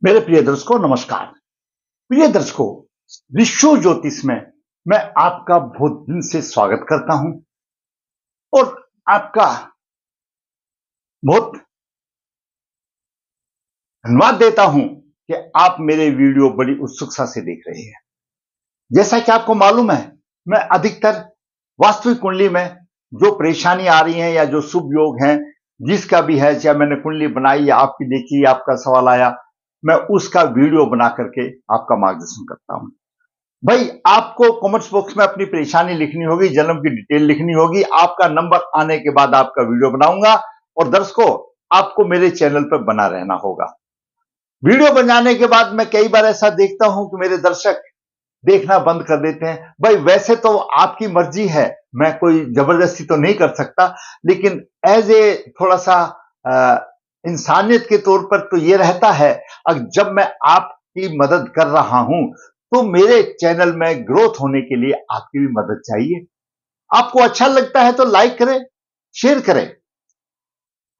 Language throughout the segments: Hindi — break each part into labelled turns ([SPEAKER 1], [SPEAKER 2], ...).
[SPEAKER 1] मेरे प्रिय दर्शकों नमस्कार। प्रिय दर्शकों, विश्व ज्योतिष में मैं आपका बहुत दिल से स्वागत करता हूं और आपका बहुत धन्यवाद देता हूं कि आप मेरे वीडियो बड़ी उत्सुकता से देख रहे हैं। जैसा कि आपको मालूम है, मैं अधिकतर वास्तविक कुंडली में जो परेशानी आ रही है या जो शुभ योग हैं, जिसका भी है, चाहे मैंने कुंडली बनाई या आपकी देखी, आपका सवाल आया, मैं उसका वीडियो बना करके आपका मार्गदर्शन करता हूं। भाई, आपको कमेंट्स बॉक्स में अपनी परेशानी लिखनी होगी, जन्म की डिटेल लिखनी होगी। आपका नंबर आने के बाद आपका वीडियो बनाऊंगा और दर्शकों, आपको मेरे चैनल पर बना रहना होगा। वीडियो बनाने के बाद मैं कई बार ऐसा देखता हूं कि मेरे दर्शक देखना बंद कर देते हैं। भाई, वैसे तो आपकी मर्जी है, मैं कोई जबरदस्ती तो नहीं कर सकता, लेकिन एज ए थोड़ा सा इंसानियत के तौर पर तो ये रहता है, जब मैं आपकी मदद कर रहा हूं तो मेरे चैनल में ग्रोथ होने के लिए आपकी भी मदद चाहिए। आपको अच्छा लगता है तो लाइक करें, शेयर करें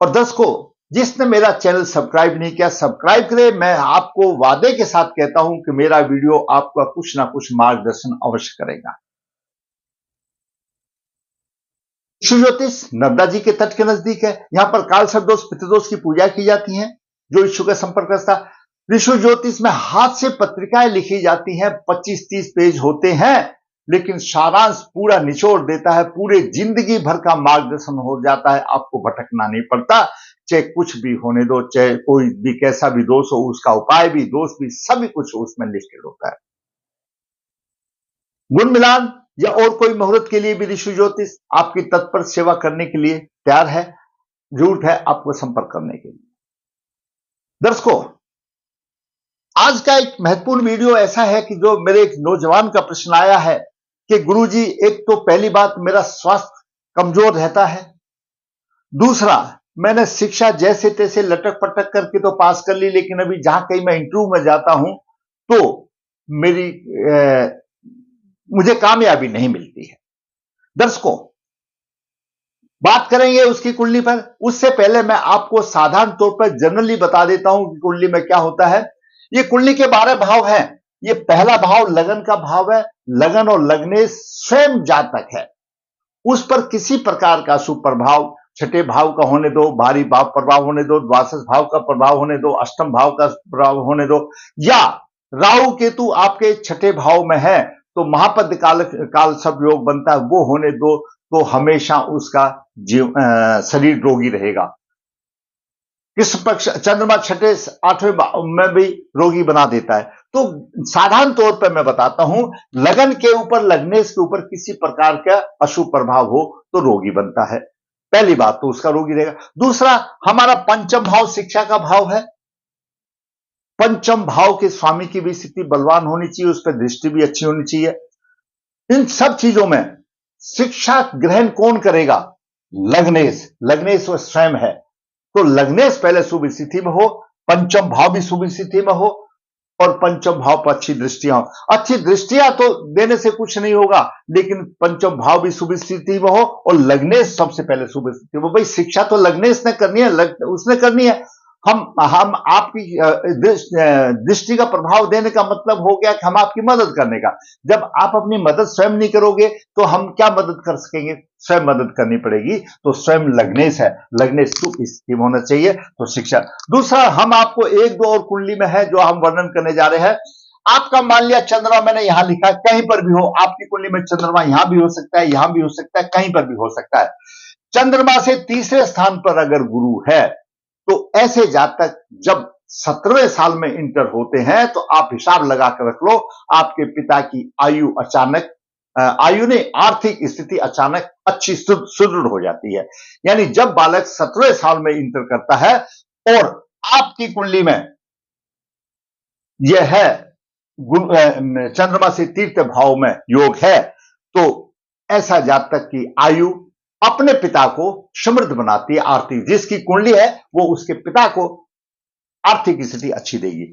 [SPEAKER 1] और दर्शकों, जिसने मेरा चैनल सब्सक्राइब नहीं किया, सब्सक्राइब करें। मैं आपको वादे के साथ कहता हूं कि मेरा वीडियो आपका कुछ ना कुछ मार्गदर्शन अवश्य करेगा। विश्व ज्योतिष नर्मदा जी के तट के नजदीक है। यहां पर काल सर्पदोष पितृदोष की पूजा की जाती है। जो इच्छुक का संपर्क करता, विश्व ज्योतिष में हाथ से पत्रिकाएं लिखी जाती हैं, 25-30 पेज होते हैं, लेकिन सारांश पूरा निचोड़ देता है। पूरे जिंदगी भर का मार्गदर्शन हो जाता है, आपको भटकना नहीं पड़ता। चाहे कुछ भी होने दो, चाहे कोई भी कैसा भी दोष हो, उसका उपाय भी, दोष भी, सभी कुछ उसमें लिखित होता है। गुण मिलान या और कोई मुहूर्त के लिए भी ऋषि ज्योतिष आपकी तत्पर सेवा करने के लिए तैयार है। जरूरत है आपको संपर्क करने के लिए। दर्शकों, आज का एक महत्वपूर्ण वीडियो ऐसा है कि जो मेरे एक नौजवान का प्रश्न आया है कि गुरुजी, एक तो पहली बात, मेरा स्वास्थ्य कमजोर रहता है। दूसरा, मैंने शिक्षा जैसे तैसे लटक पटक करके तो पास कर ली, लेकिन अभी जहां कहीं मैं इंटरव्यू में जाता हूं तो मेरी मुझे कामयाबी नहीं मिलती है। दर्शकों, बात करेंगे उसकी कुंडली पर। उससे पहले मैं आपको साधारण तौर पर जनरली बता देता हूं कि कुंडली में क्या होता है। ये कुंडली के 12 भाव हैं। ये पहला भाव लगन का भाव है। लगन और लग्नेश स्वयं जातक है, उस पर किसी प्रकार का शुभ प्रभाव छठे भाव का होने दो, भारी भाव प्रभाव होने दो, द्वादश भाव का प्रभाव होने दो, अष्टम भाव का प्रभाव होने दो, या राहु केतु आपके छठे भाव में है तो महापद काल सब योग बनता है, वो होने दो, तो हमेशा उसका शरीर रोगी रहेगा। किस पक्ष चंद्रमा छठे 8वें भाव में भी रोगी बना देता है। तो साधारण तौर पर मैं बताता हूं, लगन के ऊपर, लग्नेश के ऊपर किसी प्रकार का अशुभ प्रभाव हो तो रोगी बनता है। पहली बात तो उसका रोगी रहेगा। दूसरा, हमारा पंचम भाव शिक्षा का भाव है। पंचम भाव के स्वामी की भी स्थिति बलवान होनी चाहिए, उस पर दृष्टि भी अच्छी होनी चाहिए। इन सब चीजों में शिक्षा ग्रहण कौन करेगा? लग्नेश। लग्नेश वह स्वयं है, तो लग्नेश पहले शुभ स्थिति में हो, पंचम भाव भी शुभ स्थिति में हो और पंचम भाव पर अच्छी दृष्टियां हो। अच्छी दृष्टियां तो देने से कुछ नहीं होगा, लेकिन पंचम भाव भी शुभ स्थिति में हो और लग्नेश सबसे पहले शुभ स्थिति में। भाई, शिक्षा तो लग्नेश ने करनी है, उसने करनी है। हम आपकी दृष्टि का प्रभाव देने का मतलब हो गया कि हम आपकी मदद करने का। जब आप अपनी मदद स्वयं नहीं करोगे तो हम क्या मदद कर सकेंगे? स्वयं मदद करनी पड़ेगी। तो स्वयं लग्नेश है, लग्नेश शुभ स्थिति में होना चाहिए, तो शिक्षा। दूसरा, हम आपको एक दो और कुंडली में है जो हम वर्णन करने जा रहे हैं। आपका मान लिया चंद्रमा मैंने यहां लिखा, कहीं पर भी हो, आपकी कुंडली में चंद्रमा यहां भी हो सकता है, यहां भी हो सकता है, कहीं पर भी हो सकता है। चंद्रमा से तीसरे स्थान पर अगर गुरु है तो ऐसे जातक जब 17वें साल में इंटर होते हैं तो आप हिसाब लगा कर रख लो, आपके पिता की आयु अचानक, आयु ने आर्थिक स्थिति अचानक अच्छी सुदृढ़ हो जाती है। यानी जब बालक 17वें साल में इंटर करता है और आपकी कुंडली में यह है चंद्रमा से तीर्थ भाव में योग है, तो ऐसा जातक की आयु अपने पिता को समृद्ध बनाती है। आर्थिक, जिसकी कुंडली है वो उसके पिता को आर्थिक स्थिति अच्छी देगी।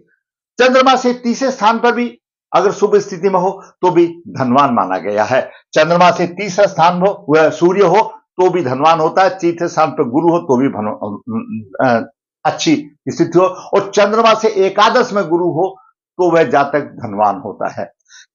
[SPEAKER 1] चंद्रमा से तीसरे स्थान पर भी अगर शुभ स्थिति में हो तो भी धनवान माना गया है। चंद्रमा से तीसरा स्थान हो, सूर्य हो तो भी धनवान होता है। तीसरे स्थान पर गुरु हो तो भी अच्छी स्थिति हो, और चंद्रमा से एकादश में गुरु हो तो वह जातक धनवान होता है।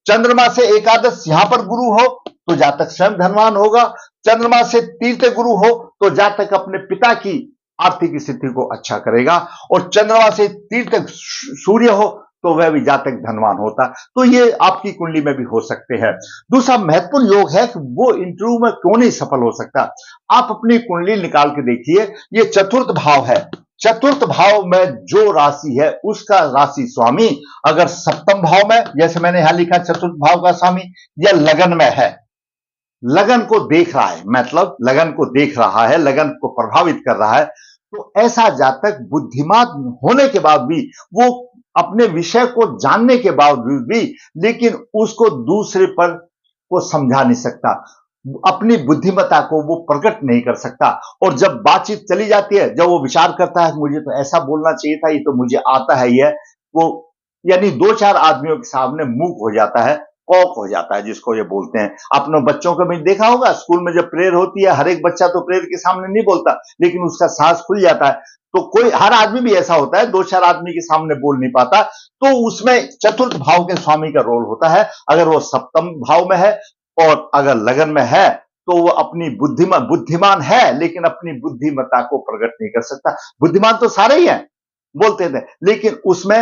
[SPEAKER 1] चंद्रमा से एकादश यहां पर गुरु हो तो जातक स्वयं धनवान होगा। चंद्रमा से तीर्थ गुरु हो तो जातक अपने पिता की आर्थिक स्थिति को अच्छा करेगा, और चंद्रमा से तीर्थ सूर्य हो तो वह भी जातक धनवान होता। तो ये आपकी कुंडली में भी हो सकते हैं। दूसरा महत्वपूर्ण योग है कि वो इंटरव्यू में क्यों नहीं सफल हो सकता। आप अपनी कुंडली निकाल के देखिए, ये चतुर्थ भाव है। चतुर्थ भाव में जो राशि है उसका राशि स्वामी अगर सप्तम भाव में, जैसे मैंने यहां लिखा चतुर्थ भाव का स्वामी, या लगन में है, लगन को देख रहा है, मतलब लगन को देख रहा है, लगन को प्रभावित कर रहा है, तो ऐसा जातक बुद्धिमान होने के बाद भी, वो अपने विषय को जानने के बावजूद भी, लेकिन उसको दूसरे पर को समझा नहीं सकता, अपनी बुद्धिमत्ता को वो प्रकट नहीं कर सकता। और जब बातचीत चली जाती है, जब वो विचार करता है मुझे तो ऐसा बोलना चाहिए था, ये तो मुझे आता है, ये वो यानी दो चार आदमियों के सामने मूक हो जाता है, कॉक हो जाता है, जिसको ये बोलते हैं। अपने बच्चों को भी देखा होगा, स्कूल में जब प्रेयर होती है, हर एक बच्चा तो प्रेयर के सामने नहीं बोलता, लेकिन उसका सांस खुल जाता है। तो कोई हर आदमी भी ऐसा होता है, दो चार आदमी के सामने बोल नहीं पाता, तो उसमें चतुर्थ भाव के स्वामी का रोल होता है। अगर वो सप्तम भाव में है और अगर लगन में है तो वो अपनी बुद्धिमान है, लेकिन अपनी बुद्धिमत्ता को प्रकट नहीं कर सकता। बुद्धिमान तो सारे ही हैं, बोलते थे, लेकिन उसमें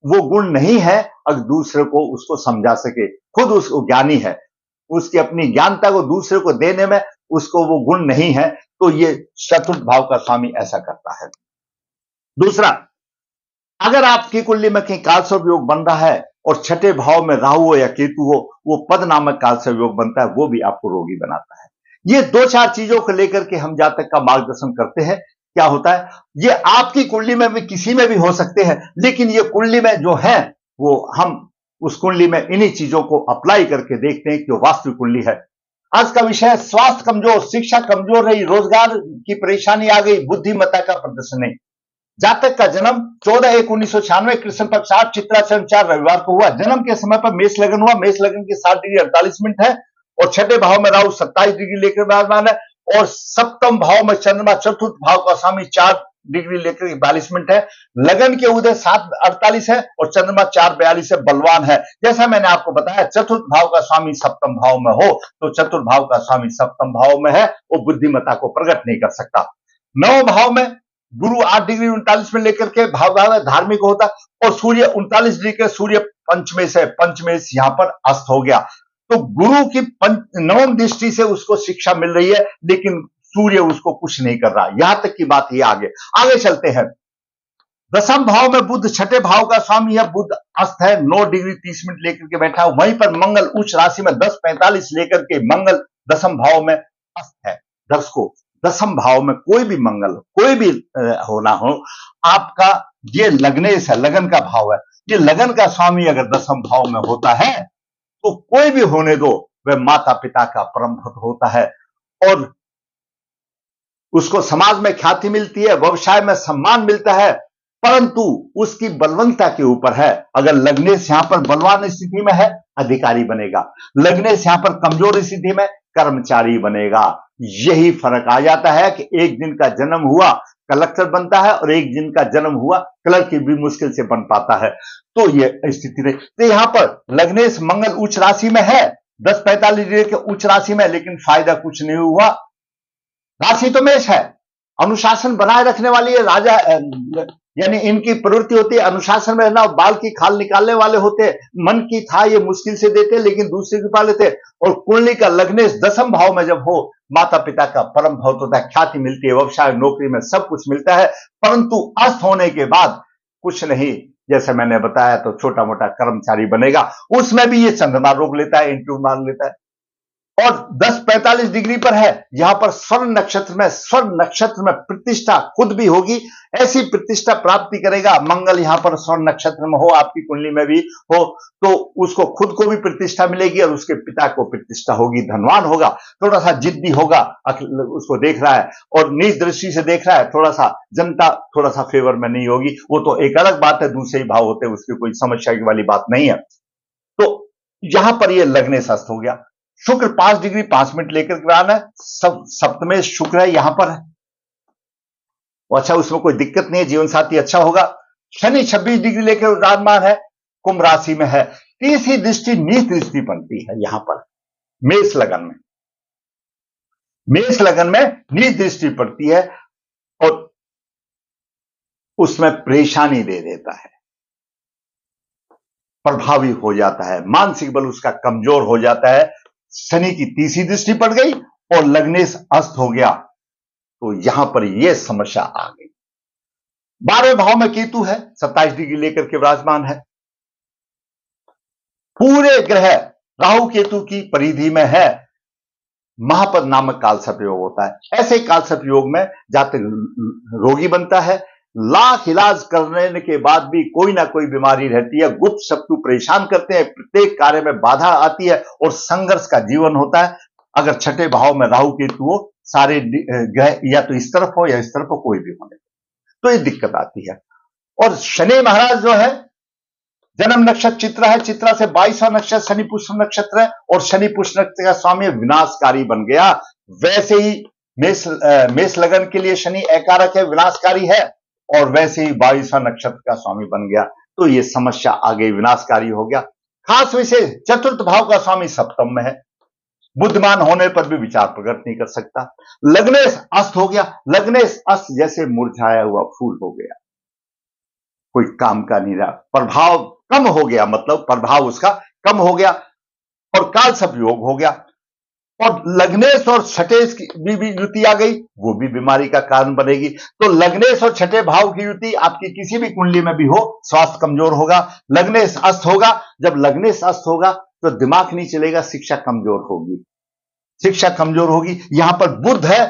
[SPEAKER 1] वो गुण नहीं है अगर दूसरे को उसको समझा सके। खुद उसको ज्ञानी है, उसकी अपनी ज्ञानता को दूसरे को देने में उसको वो गुण नहीं है, तो ये चतुर्थ भाव का स्वामी ऐसा करता है। दूसरा, अगर आपकी कुंडली में कहीं कालसर्प योग बन रहा है और छठे भाव में राहु हो या केतु हो, वो पद नामक कालसर्प योग बनता है, वो भी आपको रोगी बनाता है। ये दो चार चीजों को लेकर के हम जातक का मार्गदर्शन करते हैं। क्या होता है, ये आपकी कुंडली में भी किसी में भी हो सकते हैं, लेकिन ये कुंडली में जो है वो हम उस कुंडली में इन्हीं चीजों को अप्लाई करके देखते हैं कि वो वास्तविक कुंडली है। आज का विषय है स्वास्थ्य कमजोर, शिक्षा कमजोर रही, रोजगार की परेशानी आ गई, बुद्धिमत्ता का प्रदर्शन नहीं। जातक का जन्म 14/1/1996 कृष्ण पक्ष 8 चित्रा चरण 4 रविवार को हुआ। जन्म के समय पर मेष लगन हुआ। मेष लगन की 7 डिग्री 48 मिनट है, और छठे भाव में राहु 27 डिग्री लेकर विराजमान है, और सप्तम भाव में चंद्रमा चतुर्थ भाव का स्वामी 4 डिग्री लेकर 42 मिनट है। लगन के उदय 7:48 है और चंद्रमा 4:42 से बलवान है। जैसा मैंने आपको बताया, चतुर्थ भाव का स्वामी सप्तम भाव में हो तो चतुर्थ भाव का स्वामी सप्तम भाव में है, वो बुद्धिमत्ता को प्रकट नहीं कर सकता। नौ भाव में गुरु 8 डिग्री 39 में लेकर के भाव धार्मिक होता, और सूर्य 39 डिग्री के सूर्य पंचमेश यहां पर अस्त हो गया। तो गुरु की नवम दृष्टि से उसको शिक्षा मिल रही है, लेकिन सूर्य उसको कुछ नहीं कर रहा। यहां तक की बात ही आगे चलते हैं। दसम भाव में बुध छठे भाव का स्वामी है, बुध अस्त है, 9 डिग्री 30 मिनट लेकर के बैठा है। वहीं पर मंगल उच्च राशि में 10:45 लेकर के मंगल दसम भाव में अस्त है। दर्शकों, दसम भाव में कोई भी मंगल, कोई भी होना हो, आपका ये लग्नेश है, लगन का भाव है, ये लगन का स्वामी अगर दसम भाव में होता है तो कोई भी होने दो, वह माता पिता का परम भक्त होता है, और उसको समाज में ख्याति मिलती है, व्यवसाय में सम्मान मिलता है, परंतु उसकी बलवंतता के ऊपर है। अगर लग्नेश यहां पर बलवान स्थिति में है, अधिकारी बनेगा। लग्नेश यहां पर कमजोर स्थिति में कर्मचारी बनेगा। यही फर्क आ जाता है कि एक दिन का जन्म हुआ कलेक्टर बनता है, और एक दिन का जन्म हुआ क्लर्क भी मुश्किल से बन पाता है। तो ये स्थिति रही। तो यहां पर लग्नेश मंगल उच्च राशि में है, 10:45 डिग्री के उच्च राशि में, लेकिन फायदा कुछ नहीं हुआ। राशि तो मेष है, अनुशासन बनाए रखने वाली है, राजा यानी इनकी प्रवृत्ति होती है अनुशासन में रहना, और बाल की खाल निकालने वाले होते। मन की था ये मुश्किल से देते, लेकिन दूसरे की पा लेते। और कुंडली का लग्नेश दसम भाव में जब हो, माता पिता का परम भक्त होता है, ख्याति मिलती है, व्यवसाय नौकरी में सब कुछ मिलता है, परंतु अस्त होने के बाद कुछ नहीं। जैसे मैंने बताया, तो छोटा मोटा कर्मचारी बनेगा, उसमें भी ये चंद्रमा रोक लेता है, इंटरव्यू मांग लेता है। और 10:45 डिग्री पर है, यहां पर स्वर्ण नक्षत्र में प्रतिष्ठा खुद भी होगी, ऐसी प्रतिष्ठा प्राप्ति करेगा। मंगल यहां पर स्वर्ण नक्षत्र में हो, आपकी कुंडली में भी हो, तो उसको खुद को भी प्रतिष्ठा मिलेगी और उसके पिता को प्रतिष्ठा होगी, धनवान होगा। थोड़ा सा जिद्दी होगा, उसको देख रहा है और नीच दृष्टि से देख रहा है, थोड़ा सा जनता थोड़ा सा फेवर में नहीं होगी, वो तो एक अलग बात है, दूसरे ही भाव होते हैं, उसकी कोई समस्या की वाली बात नहीं है। तो यहां पर ये लगने सस्त हो गया। शुक्र 5 डिग्री 5 मिनट लेकर के आना है, सप्तमेश शुक्र है, यहां पर है। अच्छा, उसमें कोई दिक्कत नहीं है, जीवन साथी अच्छा होगा। शनि 26 डिग्री लेकर विराजमान है, कुंभ राशि में है। तीसरी दृष्टि नीच दृष्टि बनती है यहां पर मेष लगन में। मेष लगन में नीच दृष्टि पड़ती है और उसमें परेशानी दे देता है, प्रभावी हो जाता है, मानसिक बल उसका कमजोर हो जाता है। शनि की तीसरी दृष्टि पड़ गई और लग्नेश अस्त हो गया, तो यहां पर यह समस्या आ गई। 12वें भाव में केतु है, 27 डिग्री लेकर के विराजमान है। पूरे ग्रह राहु केतु की परिधि में है। महापद नामक कालसर्प योग होता है। ऐसे कालसर्प योग में जातक रोगी बनता है। लाख इलाज करने के बाद भी कोई ना कोई बीमारी रहती है, गुप्त शत्रु परेशान करते हैं, प्रत्येक कार्य में बाधा आती है और संघर्ष का जीवन होता है। अगर छठे भाव में राहु केतु हो, सारे ग्रह या तो इस तरफ हो या इस तरफ हो, कोई भी होने, तो ये दिक्कत आती है। और शनि महाराज जो है, जन्म नक्षत्र चित्रा है, चित्रा से 22वां नक्षत्र शनि पुष्य नक्षत्र है और शनि पुष्य नक्षत्र का स्वामी विनाशकारी बन गया। वैसे ही मेष लगन के लिए शनि एकारक है, विनाशकारी है, और वैसे ही 22वां नक्षत्र का स्वामी बन गया, तो ये समस्या आ गई, विनाशकारी हो गया। खास विशेष चतुर्थ भाव का स्वामी सप्तम में है, बुद्धिमान होने पर भी विचार प्रकट नहीं कर सकता। लग्नेश अस्त हो गया, लग्नेश अस्त जैसे मुरझाया हुआ फूल हो गया, कोई काम का नहीं रहा, प्रभाव कम हो गया, मतलब प्रभाव उसका कम हो गया और कालसर्प योग हो गया। और लग्नेश और छठे की भी युति आ गई, वो भी बीमारी का कारण बनेगी। तो लग्नेश और छठे भाव की युति आपकी किसी भी कुंडली में भी हो, स्वास्थ्य कमजोर होगा। लग्नेश अस्त होगा, जब लग्नेश अस्त होगा तो दिमाग नहीं चलेगा, शिक्षा कमजोर होगी, शिक्षा कमजोर होगी। यहां पर बुध है,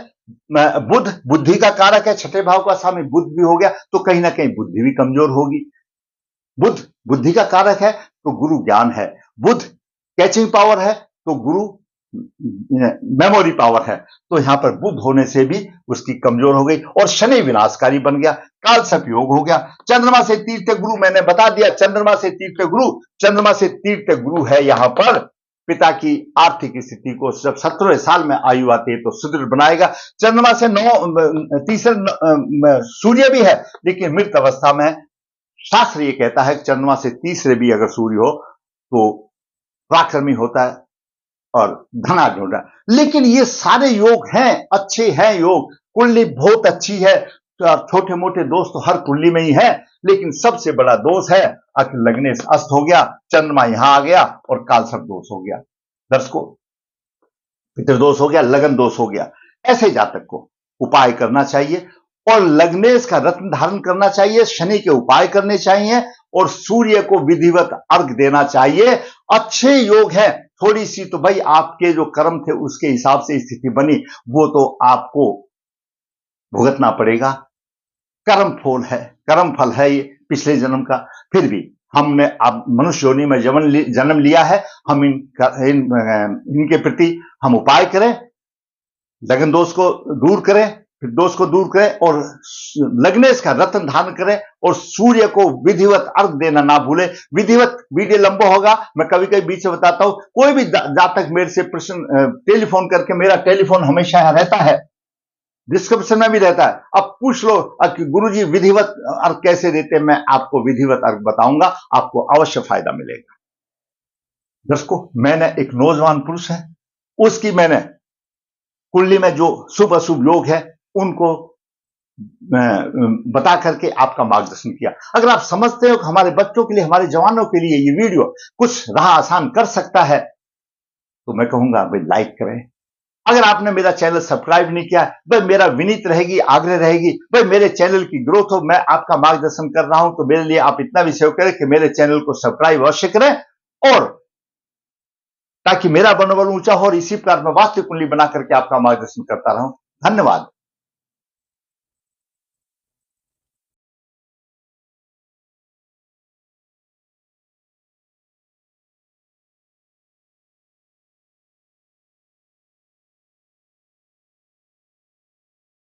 [SPEAKER 1] बुध बुद्धि का कारक है, छठे भाव का स्वामी बुध भी हो गया, तो कहीं ना कहीं बुद्धि भी कमजोर होगी। बुध बुद्धि का कारक है तो गुरु ज्ञान है, बुध कैचिंग पावर है तो गुरु मेमोरी पावर है, तो यहां पर बुध होने से भी उसकी कमजोर हो गई और शनि विनाशकारी बन गया, कालसर्प योग हो गया। चंद्रमा से तीर्थ गुरु मैंने बता दिया, चंद्रमा से तीर्थ गुरु, चंद्रमा से तीर्थ गुरु है यहां पर पिता की आर्थिक स्थिति को जब 17वें साल में आयु आती है तो सुदृढ़ बनाएगा। चंद्रमा से तीसरे सूर्य भी है, लेकिन मृत अवस्था में शास्त्र ये कहता है कि चंद्रमा से तीसरे भी अगर सूर्य हो तो पराक्रमी होता है और धनाढ्य होता है। लेकिन ये सारे योग हैं, अच्छे हैं योग, कुंडली बहुत अच्छी है, छोटे मोटे दोष तो हर कुंडली में ही है, लेकिन सबसे बड़ा दोष है अखिल लग्नेश अस्त हो गया, चंद्रमा यहां आ गया और कालसर्प दोष हो गया। दर्शकों, पितृदोष हो गया, लगन दोष हो गया। ऐसे जातक को उपाय करना चाहिए और लग्नेश का रत्न धारण करना चाहिए, शनि के उपाय करने चाहिए और सूर्य को विधिवत अर्घ देना चाहिए। अच्छे योग है, थोड़ी सी तो भाई आपके जो कर्म थे उसके हिसाब से स्थिति बनी, वो तो आपको भुगतना पड़ेगा। कर्म फल है ये पिछले जन्म का। फिर भी हमने अब मनुष्य योनि में जन्म लिया है, हम इनके प्रति हम उपाय करें, लगन दोष को दूर करें, फिर दोष को दूर करें और लग्नेश का रत्न धारण करें और सूर्य को विधिवत अर्घ देना ना भूले। विधिवत वीडियो लंबा होगा, मैं कभी कभी बीच में बताता हूं। कोई भी जातक मेरे से प्रश्न टेलीफोन करके, मेरा टेलीफोन हमेशा यहां रहता है, डिस्क्रिप्शन में भी रहता है, अब पूछ लो कि गुरुजी विधिवत अर्घ कैसे देते हैं, मैं आपको विधिवत अर्घ बताऊंगा, आपको अवश्य फायदा मिलेगा। दोस्तों, मैंने एक नौजवान पुरुष है, उसकी मैंने कुंडली में जो शुभ अशुभ योग है उनको बता करके आपका मार्गदर्शन किया। अगर आप समझते हो कि हमारे बच्चों के लिए, हमारे जवानों के लिए ये वीडियो कुछ राह आसान कर सकता है, तो मैं कहूंगा भाई लाइक करें। अगर आपने मेरा चैनल सब्सक्राइब नहीं किया, भाई मेरा विनीत रहेगी, आग्रह रहेगी, भाई मेरे चैनल की ग्रोथ हो, मैं आपका मार्गदर्शन कर रहा हूं, तो मेरे लिए आप इतना भी सहयोग करें कि मेरे चैनल को सब्सक्राइब अवश्य करें, और ताकि मेरा मनोबल ऊंचा हो और इसी प्रकार मैं वास्तविक कुंडली बना करके आपका मार्गदर्शन करता रहूं। धन्यवाद।